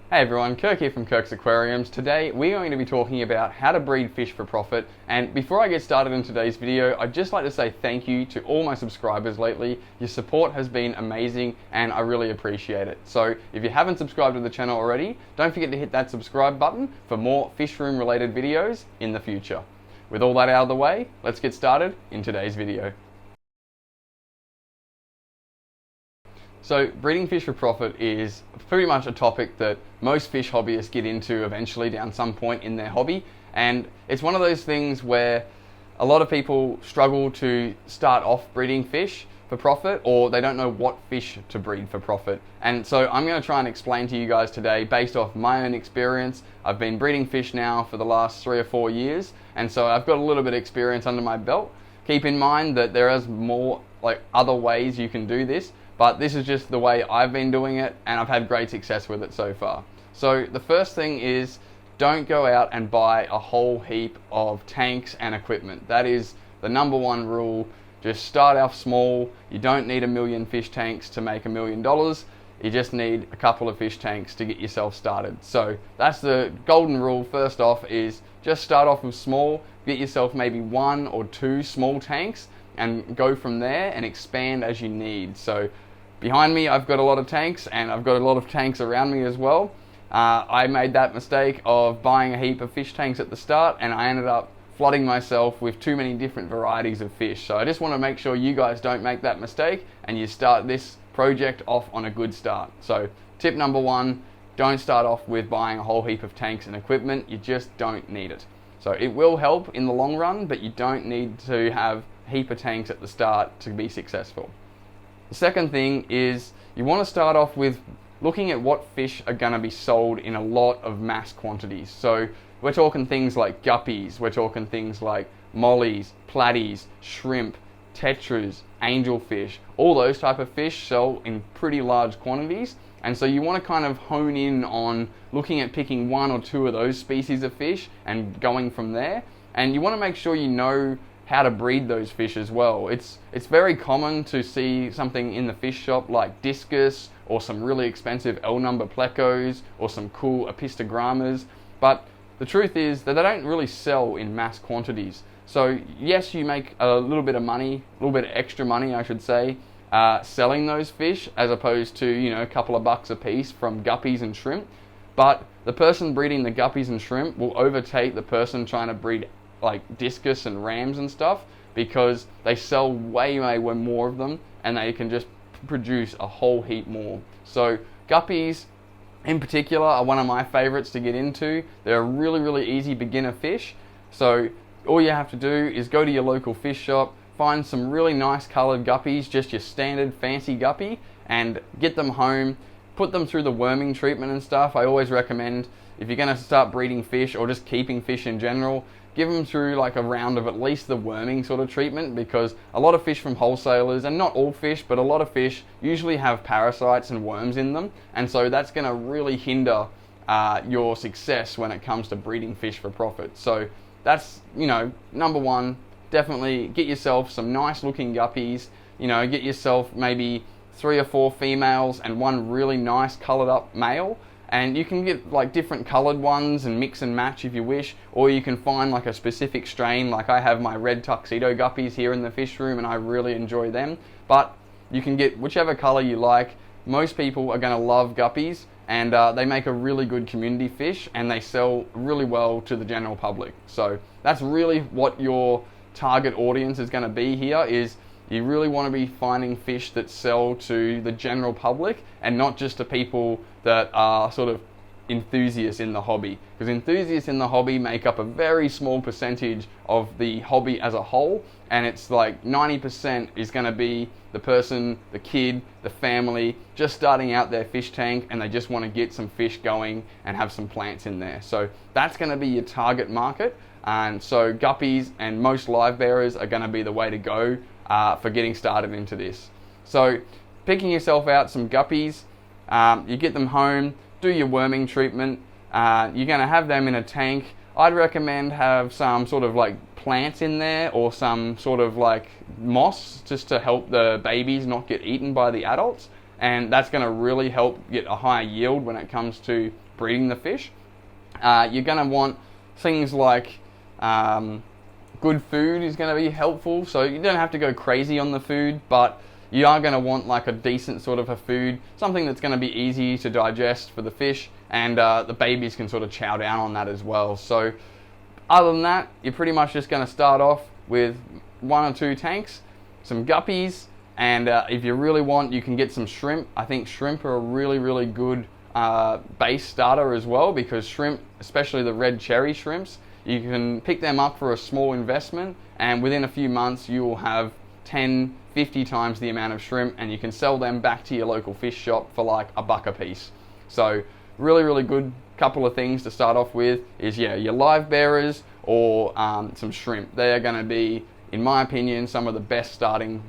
Hey everyone, Kirk here from Kirk's Aquariums. Today we're going to be talking about how to breed fish for profit, and before I get started in today's video, I'd just like to say thank you to all my subscribers lately. Your support has been amazing and I really appreciate it. So if you haven't subscribed to the channel already, don't forget to hit that subscribe button for more fish room related videos in the future. With all that out of the way, let's get started in today's video. So breeding fish for profit is pretty much a topic that most fish hobbyists get into eventually down some point in their hobby, and it's one of those things where a lot of people struggle to start off breeding fish for profit, or they don't know what fish to breed for profit. And so I'm going to try and explain to you guys today based off my own experience. I've been breeding fish now for the last 3 or 4 years, and so I've got a little bit of experience under my belt. Keep in mind that there is more other ways you can do this, but this is just the way I've been doing it and I've had great success with it so far. So the first thing is, don't go out and buy a whole heap of tanks and equipment. That is the number one rule. Just start off small. You don't need 1 million fish tanks to make $1 million. You just need a couple of fish tanks to get yourself started. So that's the golden rule. First off is just start off with small, get yourself maybe 1 or 2 small tanks and go from there and expand as you need. So behind me, I've got a lot of tanks, and I've got a lot of tanks around me as well. I made that mistake of buying a heap of fish tanks at the start, and I ended up flooding myself with too many different varieties of fish. So I just want to make sure you guys don't make that mistake and you start this project off on a good start. So tip number 1, don't start off with buying a whole heap of tanks and equipment. You just don't need it. So it will help in the long run, but you don't need to have a heap of tanks at the start to be successful. The second thing is you want to start off with looking at what fish are going to be sold in a lot of mass quantities. So we're talking things like guppies, we're talking things like mollies, platies, shrimp, tetras, angelfish. All those type of fish sell in pretty large quantities, and so you want to kind of hone in on looking at picking 1 or 2 of those species of fish and going from there. And you want to make sure you know how to breed those fish as well. It's very common to see something in the fish shop like discus or some really expensive L number plecos or some cool apistogrammas, but the truth is that they don't really sell in mass quantities. So yes, you make a little bit of money, a little bit of extra money I should say, selling those fish as opposed to a couple of bucks a piece from guppies and shrimp, but the person breeding the guppies and shrimp will overtake the person trying to breed like discus and rams and stuff, because they sell way more of them and they can just produce a whole heap more. So guppies in particular are one of my favorites to get into. They're a really easy beginner fish. So all you have to do is go to your local fish shop, find some really nice colored guppies, just your standard fancy guppy, and get them home, put them through the worming treatment and stuff. I always recommend, if you're going to start breeding fish or just keeping fish in general, give them through like a round of at least the worming sort of treatment, because a lot of fish from wholesalers, and not all fish, but a lot of fish usually have parasites and worms in them, and so that's going to really hinder your success when it comes to breeding fish for profit. So that's, number 1, definitely get yourself some nice looking guppies. Get yourself maybe 3 or 4 females and 1 really nice colored up male. And you can get like different colored ones and mix and match if you wish, or you can find like a specific strain. Like I have my red tuxedo guppies here in the fish room and I really enjoy them, but you can get whichever color you like. Most people are going to love guppies, and they make a really good community fish and they sell really well to the general public. So that's really what your target audience is going to be here, is you really want to be finding fish that sell to the general public and not just to people that are sort of enthusiasts in the hobby, because enthusiasts in the hobby make up a very small percentage of the hobby as a whole, and it's like 90% is going to be the person, the kid, the family just starting out their fish tank and they just want to get some fish going and have some plants in there. So that's going to be your target market, and so guppies and most live bearers are going to be the way to go for getting started into this. So picking yourself out some guppies, you get them home, do your worming treatment. You're going to have them in a tank. I'd recommend have some sort of like plants in there or some sort of like moss, just to help the babies not get eaten by the adults, and that's going to really help get a higher yield when it comes to breeding the fish. You're going to want things like good food is going to be helpful. So you don't have to go crazy on the food, but you are going to want like a decent sort of a food, something that's going to be easy to digest for the fish, and the babies can sort of chow down on that as well. So other than that, you're pretty much just going to start off with 1 or 2 tanks, some guppies, and if you really want, you can get some shrimp. I think shrimp are a really, really good base starter as well, because shrimp, especially the red cherry shrimps, you can pick them up for a small investment, and within a few months you will have 10, 50 times the amount of shrimp, and you can sell them back to your local fish shop for like $1 a piece. So really, really good. Couple of things to start off with is your live bearers or some shrimp. They are going to be, in my opinion, some of the best starting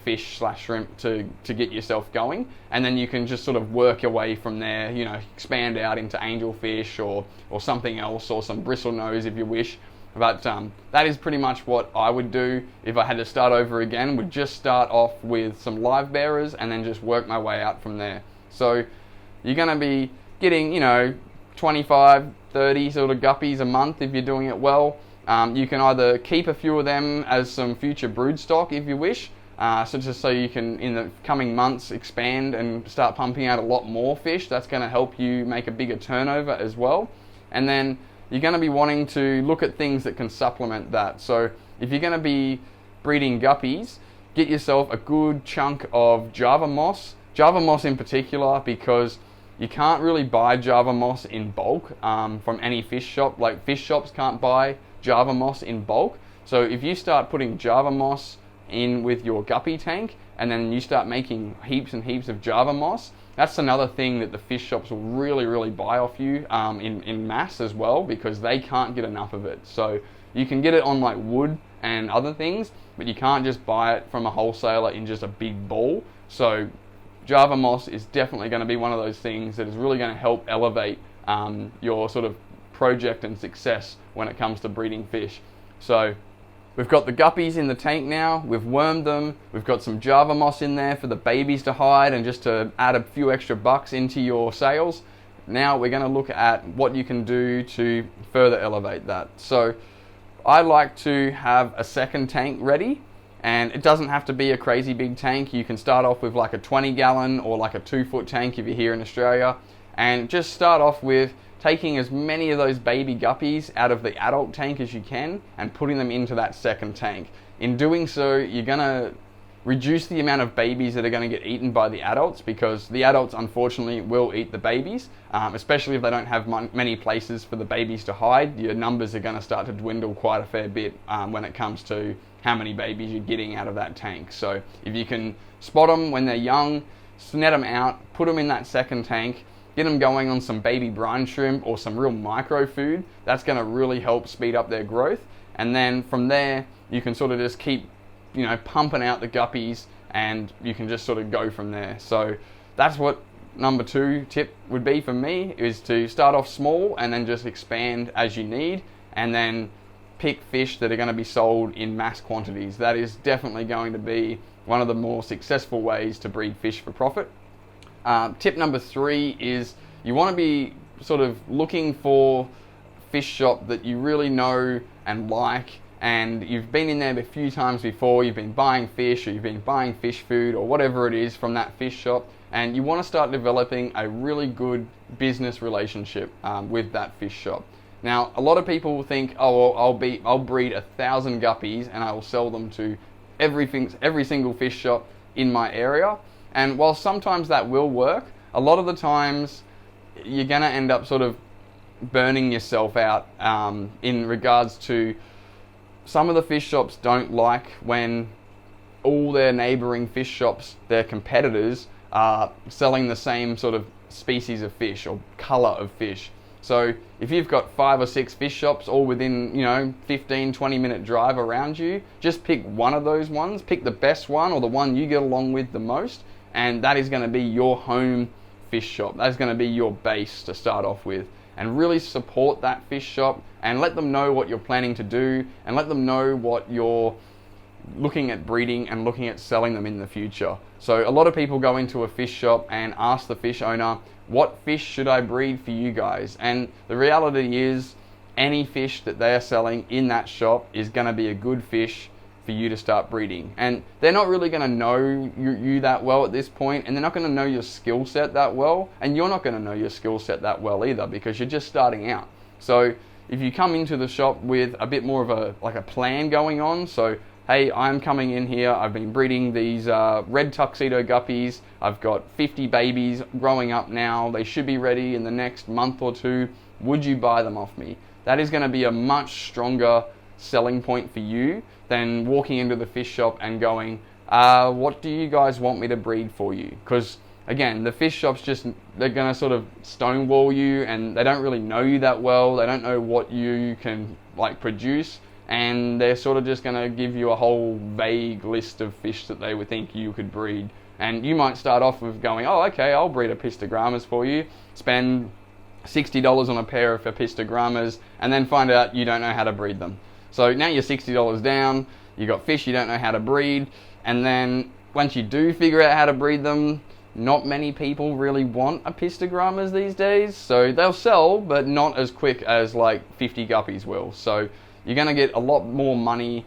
fish/shrimp to get yourself going, and then you can just sort of work your way from there. Expand out into angelfish or something else, or some bristlenose if you wish. But that is pretty much what I would do if I had to start over again. Would just start off with some live bearers and then just work my way out from there. So you're going to be getting 25, 30 sort of guppies a month if you're doing it well. You can either keep a few of them as some future brood stock if you wish, so you can in the coming months expand and start pumping out a lot more fish. That's going to help you make a bigger turnover as well. And then you're going to be wanting to look at things that can supplement that. So if you're going to be breeding guppies, get yourself a good chunk of Java moss in particular, because you can't really buy Java moss in bulk from any fish shop. Like, fish shops can't buy Java moss in bulk. So if you start putting Java moss in with your guppy tank, and then you start making heaps and heaps of Java moss, that's another thing that the fish shops will really, really buy off you in mass as well, because they can't get enough of it. So you can get it on like wood and other things, but you can't just buy it from a wholesaler in just a big ball. So Java moss is definitely going to be one of those things that is really going to help elevate your sort of project and success when it comes to breeding fish. So we've got the guppies in the tank now, we've wormed them, we've got some Java moss in there for the babies to hide and just to add a few extra bucks into your sales. Now we're going to look at what you can do to further elevate that. So I like to have a second tank ready, and it doesn't have to be a crazy big tank. You can start off with like a 20 gallon or like a 2-foot tank if you're here in Australia, and just start off with taking as many of those baby guppies out of the adult tank as you can and putting them into that second tank. In doing so, you're going to reduce the amount of babies that are going to get eaten by the adults, because the adults unfortunately will eat the babies, especially if they don't have many places for the babies to hide. Your numbers are going to start to dwindle quite a fair bit when it comes to how many babies you're getting out of that tank. So if you can spot them when they're young, net them out, put them in that second tank, get them going on some baby brine shrimp or some real micro food, that's going to really help speed up their growth. And then from there, you can sort of just keep pumping out the guppies, and you can just sort of go from there. So that's what number 2 tip would be for me, is to start off small and then just expand as you need, and then pick fish that are going to be sold in mass quantities. That is definitely going to be one of the more successful ways to breed fish for profit. Tip number 3 is you want to be sort of looking for fish shop that you really know and like, and you've been in there a few times before, you've been buying fish, or you've been buying fish food or whatever it is from that fish shop, and you want to start developing a really good business relationship with that fish shop. Now, a lot of people think, oh, well, I'll breed 1,000 guppies and I will sell them to every single fish shop in my area. And while sometimes that will work, a lot of the times you're going to end up sort of burning yourself out in regards to some of the fish shops don't like when all their neighboring fish shops, their competitors, are selling the same sort of species of fish or color of fish. So if you've got 5 or 6 fish shops all within 15, 20 minute drive around you, just pick one of those ones, pick the best one or the one you get along with the most, and that is going to be your home fish shop. That's going to be your base to start off with, and really support that fish shop and let them know what you're planning to do, and let them know what you're looking at breeding and looking at selling them in the future. So a lot of people go into a fish shop and ask the fish owner, what fish should I breed for you guys? And the reality is, any fish that they are selling in that shop is going to be a good fish for you to start breeding. And they're not really going to know you that well at this point, and they're not going to know your skill set that well, and you're not going to know your skill set that well either, because you're just starting out. So if you come into the shop with a bit more of a plan going on, so hey, I'm coming in here, I've been breeding these red tuxedo guppies, I've got 50 babies growing up now, they should be ready in the next month or two, would you buy them off me? That is going to be a much stronger selling point for you than walking into the fish shop and going, what do you guys want me to breed for you? Because again, the fish shops they're going to sort of stonewall you, and they don't really know you that well, they don't know what you can produce, and they're sort of just going to give you a whole vague list of fish that they would think you could breed. And you might start off with going, oh, okay, I'll breed Apistogrammas for you, spend $60 on a pair of Apistogrammas, and then find out you don't know how to breed them. So now you're $60 down, you got fish you don't know how to breed, and then once you do figure out how to breed them, not many people really want Apistogrammas these days, so they'll sell, but not as quick as 50 guppies will. So you're going to get a lot more money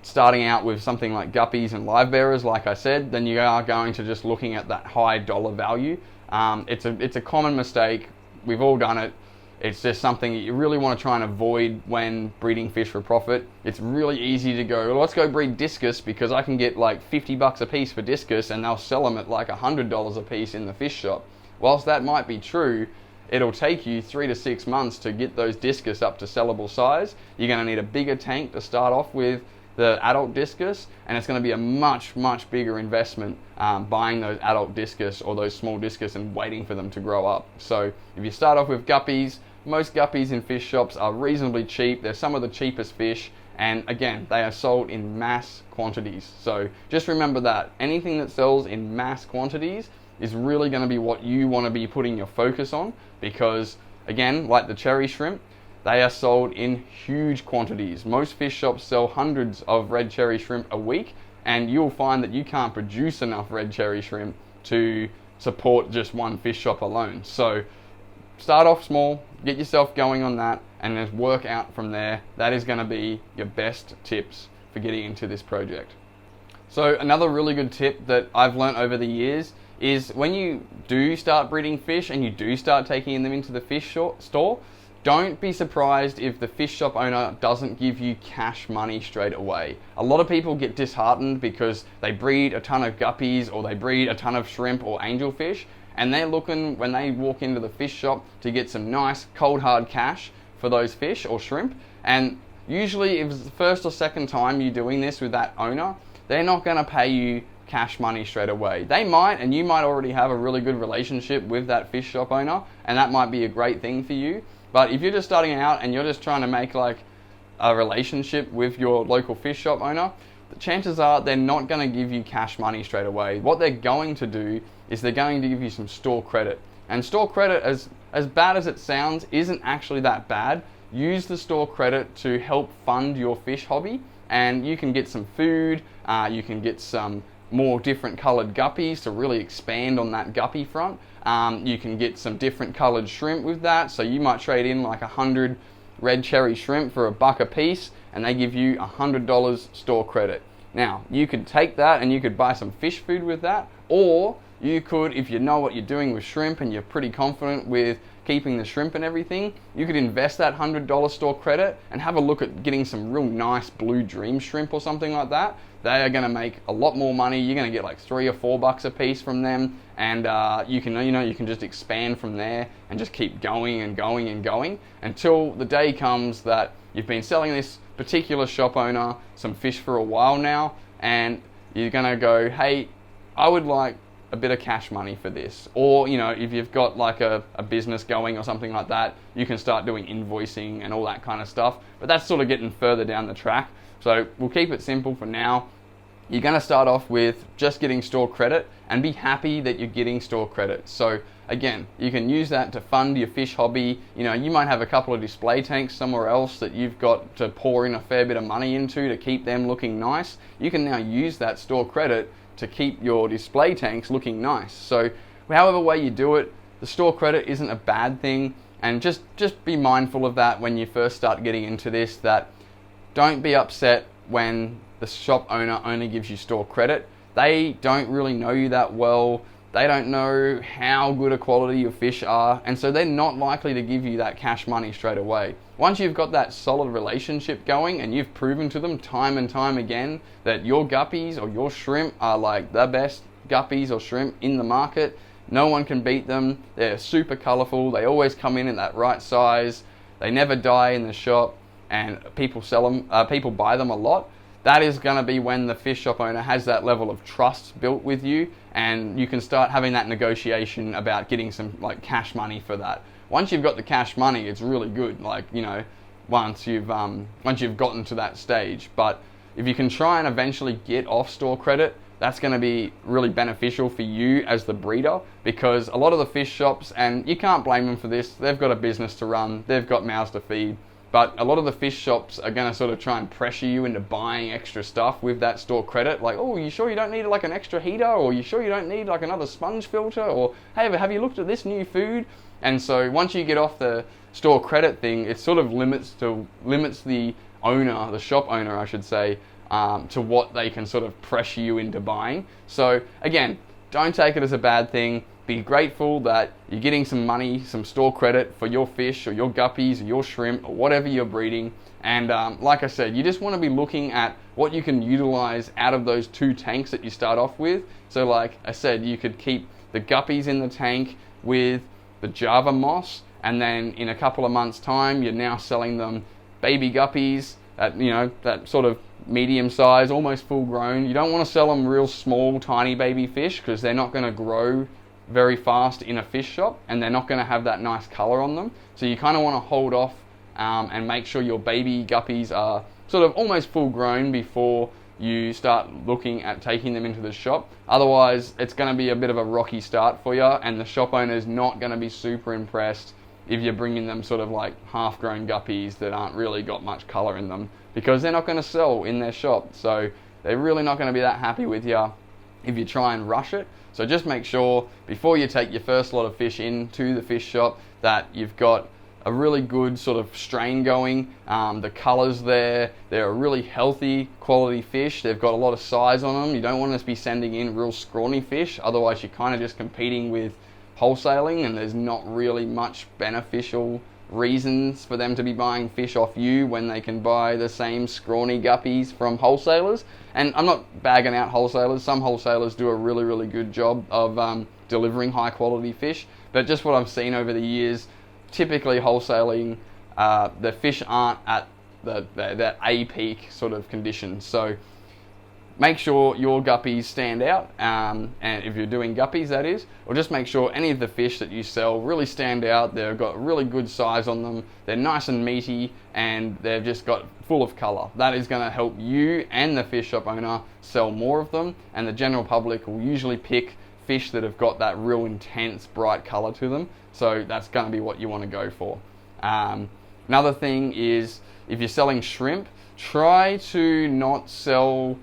starting out with something like guppies and live bearers, like I said, than you are going to just looking at that high dollar value. It's a common mistake. We've all done it. It's just something that you really want to try and avoid when breeding fish for profit. It's really easy to go, well, let's go breed discus because I can get $50 a piece for discus, and they'll sell them at $100 a piece in the fish shop. Whilst that might be true, it'll take you 3 to 6 months to get those discus up to sellable size. You're going to need a bigger tank to start off with the adult discus, and it's going to be a much bigger investment buying those adult discus or those small discus and waiting for them to grow up. So if you start off with guppies, most guppies in fish shops are reasonably cheap. They're some of the cheapest fish, and again, they are sold in mass quantities. So just remember that anything that sells in mass quantities is really going to be what you want to be putting your focus on, because again, like the cherry shrimp, they are sold in huge quantities. Most fish shops sell hundreds of red cherry shrimp a week, and you'll find that you can't produce enough red cherry shrimp to support just one fish shop alone. So start off small, get yourself going on that, and then work out from there. That is going to be your best tips for getting into this project. So another really good tip that I've learned over the years is when you do start breeding fish and you do start taking them into the fish store, don't be surprised if the fish shop owner doesn't give you cash money straight away. A lot of people get disheartened because they breed a ton of guppies or they breed a ton of shrimp or angelfish, and they're looking, when they walk into the fish shop, to get some nice cold hard cash for those fish or shrimp. And usually if it's the first or second time you're doing this with that owner, they're not going to pay you cash money straight away. They might, and you might already have a really good relationship with that fish shop owner, and that might be a great thing for you. But if you're just starting out and you're just trying to make a relationship with your local fish shop owner, the chances are they're not going to give you cash money straight away. What they're going to do is they're going to give you some store credit. And store credit, as bad as it sounds, isn't actually that bad. Use the store credit to help fund your fish hobby, and you can get some food, you can get some more different colored guppies to really expand on that guppy front. You can get some different colored shrimp with that, so you might trade in 100 red cherry shrimp for $1 a piece, and they give you $100 store credit. Now, you could take that and you could buy some fish food with that, or you could, if you know what you're doing with shrimp and you're pretty confident with keeping the shrimp and everything, you could invest that $100 store credit and have a look at getting some real nice blue dream shrimp or something like that. They are going to make a lot more money. You're going to get $3 or $4 a piece from them, and you can just expand from there and just keep going and going and going until the day comes that you've been selling this particular shop owner some fish for a while now, and you're going to go, hey, I would like a bit of cash money for this. Or, if you've got a business going or something like that, you can start doing invoicing and all that kind of stuff. But that's sort of getting further down the track. So we'll keep it simple for now. You're going to start off with just getting store credit and be happy that you're getting store credit. So again, you can use that to fund your fish hobby. You might have a couple of display tanks somewhere else that you've got to pour in a fair bit of money into to keep them looking nice. You can now use that store credit to keep your display tanks looking nice. So however way you do it, the store credit isn't a bad thing, and just be mindful of that when you first start getting into this, that don't be upset when the shop owner only gives you store credit. They don't really know you that well. They don't know how good a quality your fish are, and so they're not likely to give you that cash money straight away. Once you've got that solid relationship going and you've proven to them time and time again that your guppies or your shrimp are like the best guppies or shrimp in the market, no one can beat them, they're super colorful, they always come in at that right size, they never die in the shop, and people buy them a lot, that is going to be when the fish shop owner has that level of trust built with you, and you can start having that negotiation about getting some like cash money for that. Once you've got the cash money, it's really good, like, you know, once you've gotten to that stage. But if you can try and eventually get off store credit, that's going to be really beneficial for you as the breeder, because a lot of the fish shops, and you can't blame them for this, they've got a business to run, they've got mouths to feed, but a lot of the fish shops are going to sort of try and pressure you into buying extra stuff with that store credit. Like, oh, you sure you don't need like an extra heater? Or you sure you don't need like another sponge filter? Or, hey, have you looked at this new food? And so once you get off the store credit thing, it sort of limits the owner, the shop owner, I should say, to what they can sort of pressure you into buying. So again, don't take it as a bad thing. Be grateful that you're getting some money, some store credit for your fish or your guppies or your shrimp or whatever you're breeding. And like I said, you just want to be looking at what you can utilize out of those 2 tanks that you start off with. So like I said, you could keep the guppies in the tank with the Java moss, and then in a couple of months' time, you're now selling them baby guppies at, you know, that sort of medium size, almost full grown. You don't want to sell them real small, tiny baby fish, because they're not going to grow very fast in a fish shop, and they're not going to have that nice color on them. So you kind of want to hold off and make sure your baby guppies are sort of almost full grown before you start looking at taking them into the shop. Otherwise, it's going to be a bit of a rocky start for you, and the shop owner is not going to be super impressed if you're bringing them sort of like half-grown guppies that aren't really got much color in them, because they're not going to sell in their shop. So they're really not going to be that happy with you if you try and rush it. So just make sure before you take your first lot of fish into the fish shop that you've got a really good sort of strain going. The colors they're a really healthy quality fish. They've got a lot of size on them. You don't want to be sending in real scrawny fish, otherwise you're kind of just competing with wholesaling, and there's not really much beneficial reasons for them to be buying fish off you when they can buy the same scrawny guppies from wholesalers. And I'm not bagging out wholesalers. Some wholesalers do a really, really good job of delivering high quality fish, but just what I've seen over the years, typically wholesaling, the fish aren't at the A peak sort of condition. So make sure your guppies stand out, and if you're doing guppies, that is, or just make sure any of the fish that you sell really stand out. They've got really good size on them, they're nice and meaty, and they've just got full of color. That is going to help you and the fish shop owner sell more of them, and the general public will usually pick fish that have got that real intense bright color to them. So that's going to be what you want to go for. Another thing is, if you're selling shrimp, try to not sell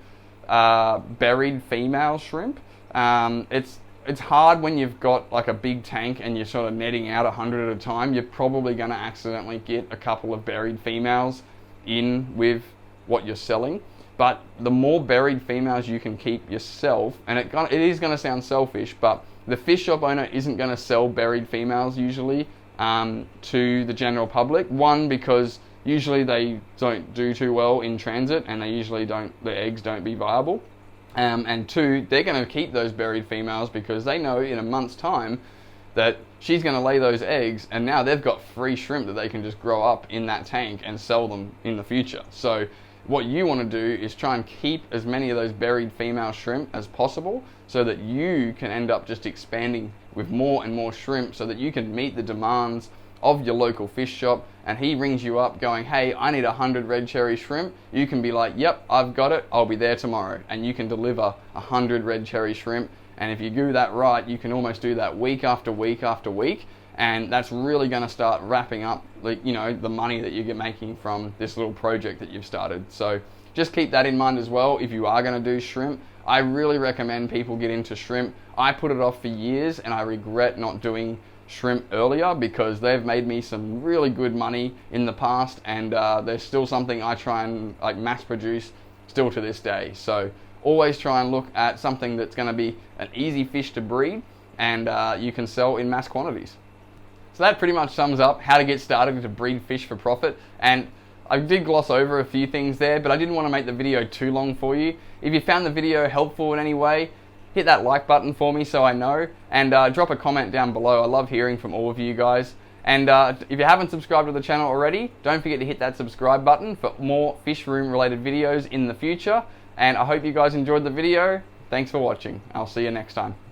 buried female shrimp. It's hard when you've got like a big tank and you're sort of netting out 100 at a time. You're probably going to accidentally get a couple of buried females in with what you're selling. But the more buried females you can keep yourself, and it is going to sound selfish, but the fish shop owner isn't going to sell buried females usually to the general public. One, because usually they don't do too well in transit, and their eggs don't be viable. And 2, they're going to keep those buried females because they know in a month's time that she's going to lay those eggs, and now they've got free shrimp that they can just grow up in that tank and sell them in the future. So what you want to do is try and keep as many of those buried female shrimp as possible, so that you can end up just expanding with more and more shrimp, so that you can meet the demands of your local fish shop, and he rings you up going, hey, I need 100 red cherry shrimp. You can be like, yep, I've got it, I'll be there tomorrow. And you can deliver 100 red cherry shrimp. And if you do that right, you can almost do that week after week after week. And that's really going to start wrapping up the money that you get making from this little project that you've started. So just keep that in mind as well if you are going to do shrimp. I really recommend people get into shrimp. I put it off for years, and I regret not doing shrimp earlier, because they've made me some really good money in the past, and they're still something I try and like mass produce still to this day. So always try and look at something that's going to be an easy fish to breed and you can sell in mass quantities. So that pretty much sums up how to get started to breed fish for profit. And I did gloss over a few things there, but I didn't want to make the video too long for you. If you found the video helpful in any way, hit that like button for me so I know, and drop a comment down below. I love hearing from all of you guys. And if you haven't subscribed to the channel already, don't forget to hit that subscribe button for more fish room related videos in the future. And I hope you guys enjoyed the video. Thanks for watching. I'll see you next time.